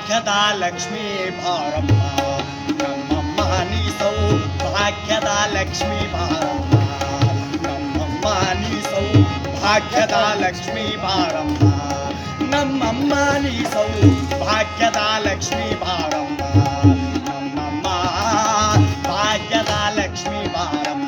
ಭಾಗ್ಯದ ಲಕ್ಷ್ಮೀ ಬಾರಮ್ಮ ನಮ್ಮಮ್ಮ ನೀ ಸೌಭಾಗ್ಯದ ಲಕ್ಷ್ಮೀ ಬಾರಮ್ಮ ನಮ್ಮಮ್ಮ ನೀ ಸೌಭಾಗ್ಯದ ಲಕ್ಷ್ಮೀ ಬಾರಮ್ಮ ನಮ್ಮಮ್ಮ ನೀ ಸೌಭಾಗ್ಯದ ಲಕ್ಷ್ಮೀ ಬಾರಮ್ಮ ನಮ್ಮಮ್ಮ ಭಾಗ್ಯದ ಲಕ್ಷ್ಮೀ ಬಾರಮ್ಮ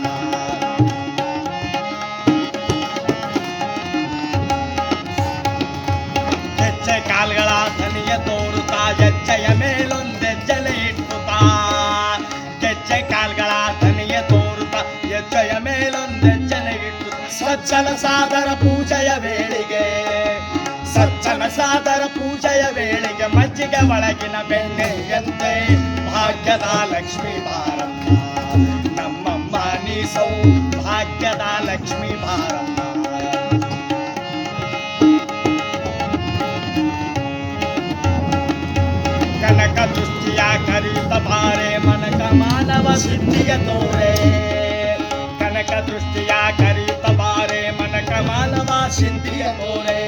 ಹೆಜ್ಜೆ ಕಾಲ್ಗಳ ಧನಿಯ ತೋರುತ್ತಾ ಹೆಜ್ಜೆಯ ಮೇಲೊಂದೆಜ್ಜಲೆ ಇಟ್ಟುತ್ತಾ ಹೆಜ್ಜೆ ಕಾಲ್ಗಳ ಧನಿಯ ತೋರುತ್ತಾ ಹೆಜ್ಜೆಯ ಮೇಲೊಂದೆಜ್ಜಲೆ ಇಟ್ಟು ಸಜ್ಜನ ಸಾದರ ಪೂಜೆಯ ವೇಳೆಗೆ ಸಜ್ಜನ ಸಾದರ ಪೂಜೆಯ ವೇಳೆಗೆ ಮಜ್ಜಿಗೆ ಒಳಗಿನ ಬೆಣ್ಣೆಯಂತೆ ಭಾಗ್ಯದ ಲಕ್ಷ್ಮೀ ಬಾರಮ್ಮ ನಮ್ಮಮ್ಮ ನೀ ಸೌಭಾಗ್ಯದ ಲಕ್ಷ್ಮೀ ಬಾರಮ್ಮ ಕನಕ ದೃಷ್ಟಿಯ ಕರೀತ ಬಾರೆ ಮನಕ ಮಾನವ ಸಿದ್ಧಿಯ ತೋರೆ ಕನಕ ದೃಷ್ಟಿಯ ಕರೀತ ಬಾರೆ ಮನಕ ಮಾನವ ಸಿದ್ಧಿಯ ತೋರೆ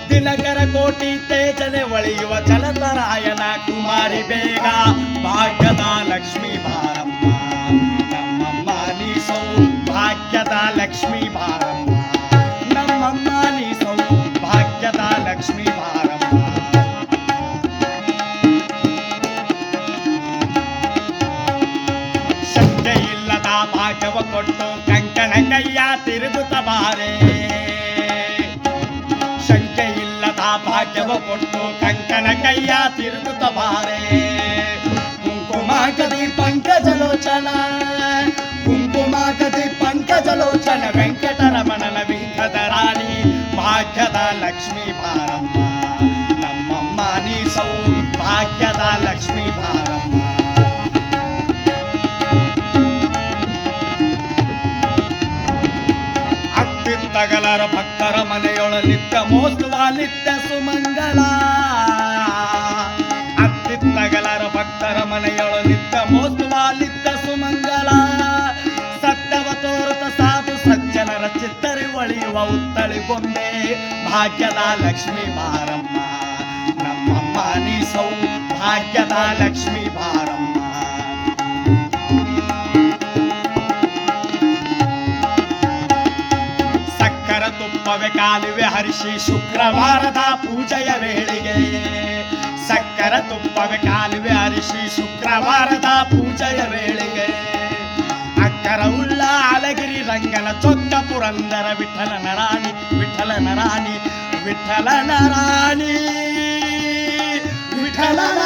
ದಿನಕರ ಕೋಟಿ ತೇಜನೆ ಒಳೆಯುವ ಚಲತರಾಯನ ಕುಮಾರಿ ಬೇಗ ಭಾಗ್ಯದ ಲಕ್ಷ್ಮೀ ಬಾರಮ್ಮ ನಮ್ಮಮ್ಮ ನೀ ಸೌಭಾಗ್ಯದ ಲಕ್ಷ್ಮೀ ಬಾರಮ್ಮ ನಮ್ಮಮ್ಮ ನೀ ಸೌಭಾಗ್ಯದ ಲಕ್ಷ್ಮೀ ಬಾರಮ್ಮ ಶಕ್ತಿ ಇಲ್ಲದ ಭಾಗ್ಯವ ಕೊಟ್ಟು ಕಂಕಣ ಕೈಯ ತಿರುಗುತ್ತ ಬಾರೆ ಶಂಕೆ ಇಲ್ಲದ ಭಾಗ್ಯವ ಕೊಟ್ಟು ಕಂಕಣ ಕೈಯ ತಿರುಗುತ್ತ ಬಾರೆ ಕುಂಕುಮಾಕದಿ ಪಂಕಜಲೋಚನ ಕುಂಕುಮಾಕದಿ ಪಂಕಜಲೋಚನ ವೆಂಕಟರಮಣನ ವಿಂಕದ ರಾಣಿ ಭಾಗ್ಯದ ಲಕ್ಷ್ಮೀ ಬಾರಮ್ಮ ನಮ್ಮಮ್ಮ ನೀ ಸೌಭಾಗ್ಯದ ಲಕ್ಷ್ಮೀ ಬಾರಮ್ಮ ಅತ್ತಿತ್ತಗಲರ ಭಕ್ತರ ಮನೆಯೊಳ ನಿತ್ಯ ಮೋಸ್ತುವ ನಿತ್ಯ ಸುಮಂಗಲ ಅತ್ತಿತ್ತಗಲರ ಭಕ್ತರ ಮನೆಯೊಳ ನಿತ್ಯ ಮೋಸ್ತುವ ನಿತ್ಯ ಸುಮಂಗಲ ಸತ್ಯವ ತೋರುತ ಸಾಧು ಸಜ್ಜನರ ಚಿತ್ತರಿ ಒಳಿಯುವ ಉತ್ತಳಿ ಗೊಂಬೆ ಭಾಗ್ಯದ ಲಕ್ಷ್ಮೀ ಬಾರಮ್ಮ ನಮ್ಮಮ್ಮ ನೀ ಸೌಭಾಗ್ಯದ ಲಕ್ಷ್ಮೀ ಬಾರಮ್ಮ ತುಪ್ಪವೆ ಕಾಲುವೆ ಹರಿಸಿ ಶುಕ್ರವಾರದ ಪೂಜೆಯ ವೇಳೆಗೆ ಸಕ್ಕರ ತುಪ್ಪವೆ ಕಾಲುವೆ ಹರಿಸಿ ಶುಕ್ರವಾರದ ಪೂಜೆಯ ವೇಳೆಗೆ ಅಕ್ಕರ ಉಳ್ಳ ಅಲಗಿರಿ ರಂಗನ ಚೊಕ್ಕ ಪುರಂದರ ವಿಠಲನ ರಾಣಿ ವಿಠಲನ ರಾಣಿ ವಿಠಲನ ರಾಣಿ ವಿಠಲನ